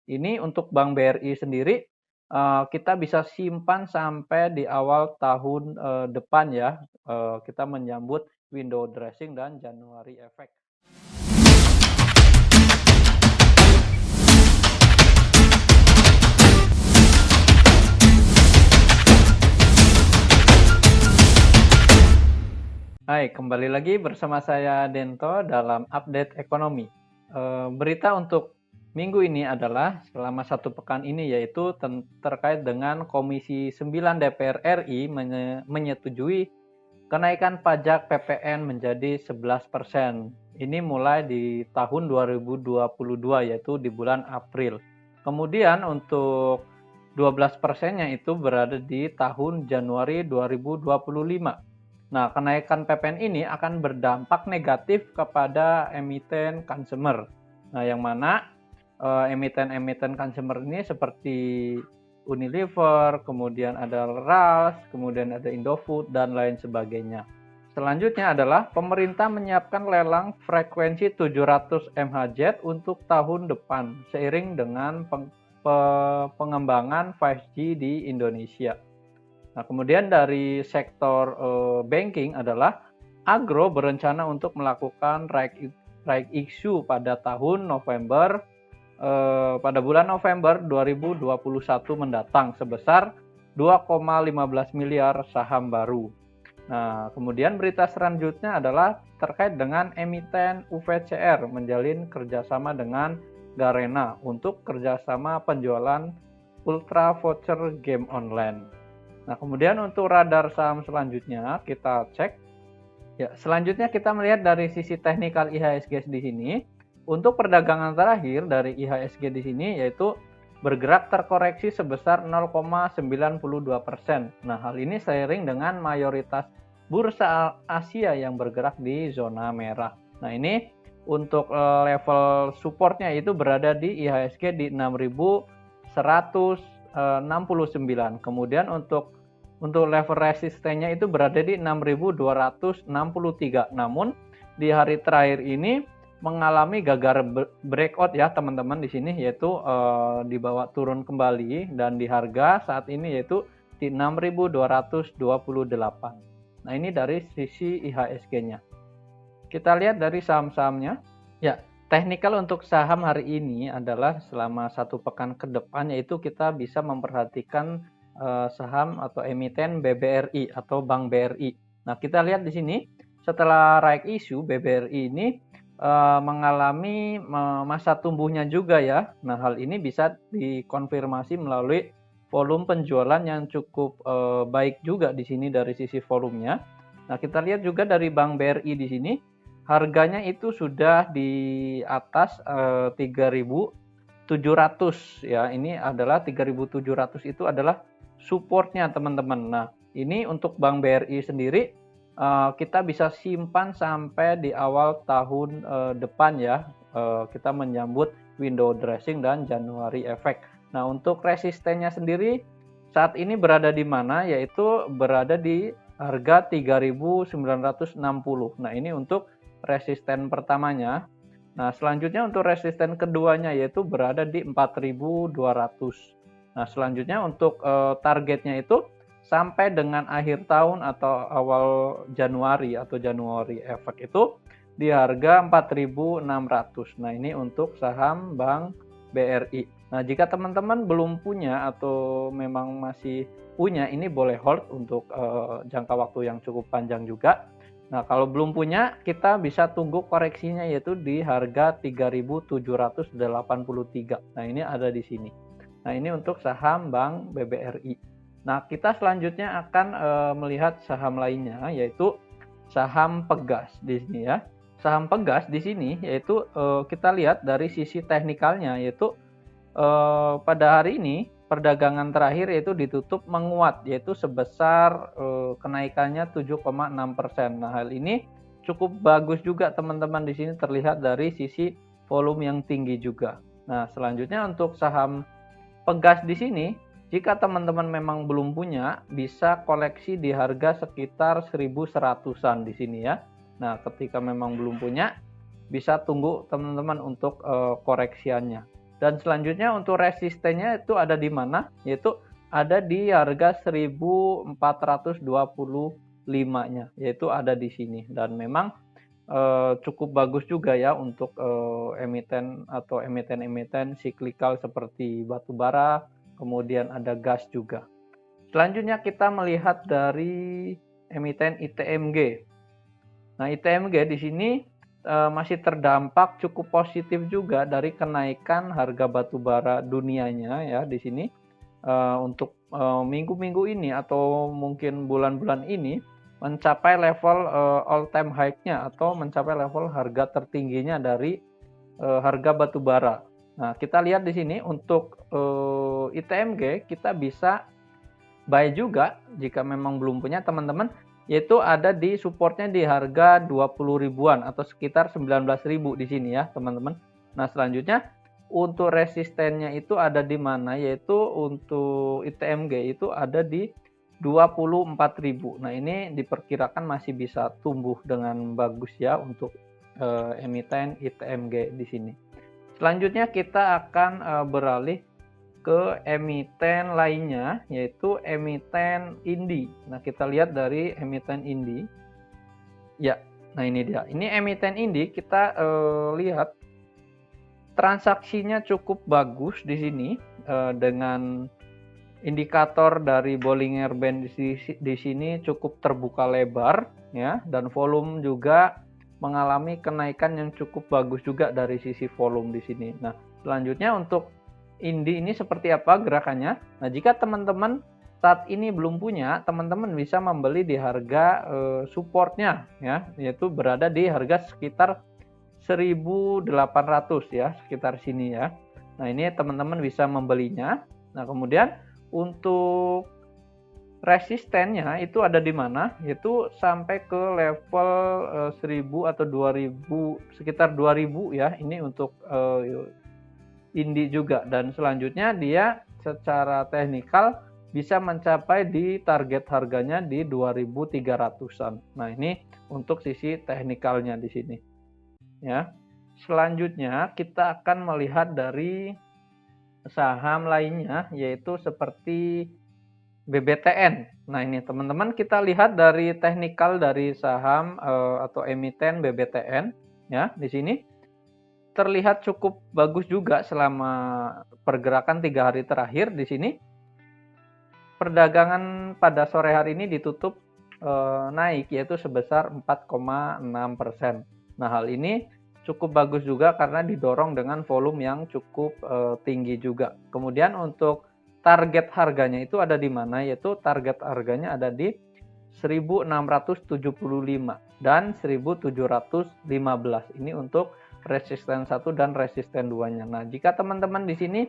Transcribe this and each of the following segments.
Ini untuk Bank BRI sendiri, kita bisa simpan sampai di awal tahun, depan ya, kita menyambut window dressing dan January effect. Hai, kembali lagi bersama saya Dento dalam update ekonomi. Berita untuk minggu ini adalah selama satu pekan ini yaitu terkait dengan Komisi 9 DPR RI menyetujui kenaikan pajak PPN menjadi 11%. Ini mulai di tahun 2022 yaitu di bulan April. Kemudian untuk 12%-nya itu berada di tahun Januari 2025. Nah, kenaikan PPN ini akan berdampak negatif kepada emiten consumer. Nah, yang mana emiten-emiten consumer ini seperti Unilever, kemudian ada RALS, kemudian ada Indofood, dan lain sebagainya. Selanjutnya adalah pemerintah menyiapkan lelang frekuensi 700 MHz untuk tahun depan, seiring dengan pengembangan 5G di Indonesia. Nah, kemudian dari sektor banking adalah Agro berencana untuk melakukan right issue pada tahun November, pada bulan November 2021 mendatang sebesar 2,15 miliar saham baru. Nah, kemudian berita selanjutnya adalah terkait dengan emiten UVCR menjalin kerjasama dengan Garena untuk kerjasama penjualan Ultra Voucher game online. Nah, kemudian untuk radar saham selanjutnya kita cek. Ya, selanjutnya kita melihat dari sisi teknikal IHSG di sini. Untuk perdagangan terakhir dari IHSG di sini yaitu bergerak terkoreksi sebesar 0,92%. Nah, hal ini seiring dengan mayoritas bursa Asia yang bergerak di zona merah. Nah, ini untuk level supportnya itu berada di IHSG di 6.169. Kemudian untuk level resistennya itu berada di 6.263. Namun di hari terakhir ini mengalami gagal breakout ya teman-teman di sini, yaitu dibawa turun kembali dan di harga saat ini yaitu di 6.228. Nah, ini dari sisi IHSG-nya. Kita lihat dari saham-sahamnya. Ya, teknikal untuk saham hari ini adalah selama satu pekan ke depan yaitu kita bisa memperhatikan saham atau emiten BBRI atau Bank BRI. Nah, kita lihat di sini setelah right issue BBRI ini mengalami masa tumbuhnya juga ya. Nah, hal ini bisa dikonfirmasi melalui volume penjualan yang cukup baik juga di sini dari sisi volumenya. Nah, kita lihat juga dari Bank BRI di sini harganya itu sudah di atas 3.700 ya. Ini adalah 3.700 itu adalah supportnya teman-teman. Nah, ini untuk Bank BRI sendiri kita bisa simpan sampai di awal tahun depan ya. Kita menyambut window dressing dan January effect. Nah, untuk resistennya sendiri saat ini berada di mana? Yaitu berada di harga 3.960. Nah, ini untuk resisten pertamanya. Nah, selanjutnya untuk resisten keduanya yaitu berada di 4.200. Nah, selanjutnya untuk targetnya itu sampai dengan akhir tahun atau awal Januari atau Januari effect itu di harga 4.600. Nah, ini untuk saham Bank BRI. Nah, jika teman-teman belum punya atau memang masih punya, ini boleh hold untuk jangka waktu yang cukup panjang juga. Nah, kalau belum punya, kita bisa tunggu koreksinya yaitu di harga 3.783. Nah, ini ada di sini. Nah, ini untuk saham Bank BBRI. Nah, kita selanjutnya akan melihat saham lainnya yaitu saham Pegas di sini ya. Saham Pegas di sini yaitu kita lihat dari sisi teknikalnya yaitu pada hari ini perdagangan terakhir yaitu ditutup menguat yaitu sebesar kenaikannya 7,6%. Nah, hal ini cukup bagus juga teman-teman di sini terlihat dari sisi volume yang tinggi juga. Nah, selanjutnya untuk saham Pegas di sini jika teman-teman memang belum punya bisa koleksi di harga sekitar 1.100-an di sini ya. Nah, ketika memang belum punya bisa tunggu teman-teman untuk koreksiannya. Dan selanjutnya untuk resistennya itu ada di mana? Yaitu ada di harga 1425-nya, yaitu ada di sini. Dan memang cukup bagus juga ya untuk emiten atau emiten-emiten siklikal seperti batu bara, kemudian ada gas juga. Selanjutnya kita melihat dari emiten ITMG. Nah, ITMG di sini masih terdampak cukup positif juga dari kenaikan harga batu bara dunianya ya di sini. Untuk minggu-minggu ini atau mungkin bulan-bulan ini mencapai level all time high-nya atau mencapai level harga tertingginya dari harga batu bara. Nah, kita lihat di sini untuk ITMG kita bisa buy juga jika memang belum punya teman-teman, yaitu ada di supportnya di harga 20 ribuan atau sekitar 19.000 di sini ya teman-teman. Nah, selanjutnya untuk resistennya itu ada di mana, yaitu untuk ITMG itu ada di 24.000. Nah, ini diperkirakan masih bisa tumbuh dengan bagus ya untuk emiten ITMG di sini. Selanjutnya kita akan beralih ke emiten lainnya, yaitu emiten INDI. Nah, kita lihat dari emiten INDI. Ya, nah ini dia. Ini emiten INDI, kita lihat transaksinya cukup bagus di sini dengan indikator dari Bollinger Band di sini cukup terbuka lebar ya, dan volume juga mengalami kenaikan yang cukup bagus juga dari sisi volume di sini. Nah, selanjutnya untuk INDI ini seperti apa gerakannya? Nah, jika teman-teman saat ini belum punya, teman-teman bisa membeli di harga supportnya ya, yaitu berada di harga sekitar 1.800 ya, sekitar sini ya. Nah, ini teman-teman bisa membelinya. Nah, kemudian untuk resistennya itu ada di mana? Yaitu sampai ke level 1.000 atau 2.000, sekitar 2.000 ya. Ini untuk INDI juga, dan selanjutnya dia secara teknikal bisa mencapai di target harganya di 2.300-an. Nah, ini untuk sisi teknikalnya di sini. Ya. Selanjutnya kita akan melihat dari saham lainnya, yaitu seperti BBTN. Nah, ini teman-teman kita lihat dari teknikal dari saham atau emiten BBTN ya. Di sini terlihat cukup bagus juga selama pergerakan 3 hari terakhir. Di sini perdagangan pada sore hari ini ditutup naik, yaitu sebesar 4,6%. Nah, hal ini cukup bagus juga karena didorong dengan volume yang cukup tinggi juga. Kemudian untuk target harganya itu ada di mana, yaitu target harganya ada di 1.675 dan 1.715. Ini untuk resisten 1 dan resisten 2-nya. Nah, jika teman-teman di sini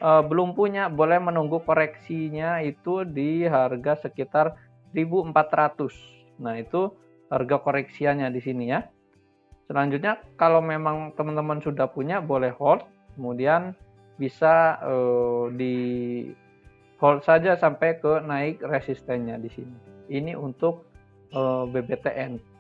belum punya, boleh menunggu koreksinya itu di harga sekitar 1.400. Nah, itu harga koreksiannya di sini ya. Selanjutnya, kalau memang teman-teman sudah punya, boleh hold, kemudian bisa di hold saja sampai ke naik resistennya di sini. Ini untuk BBTN.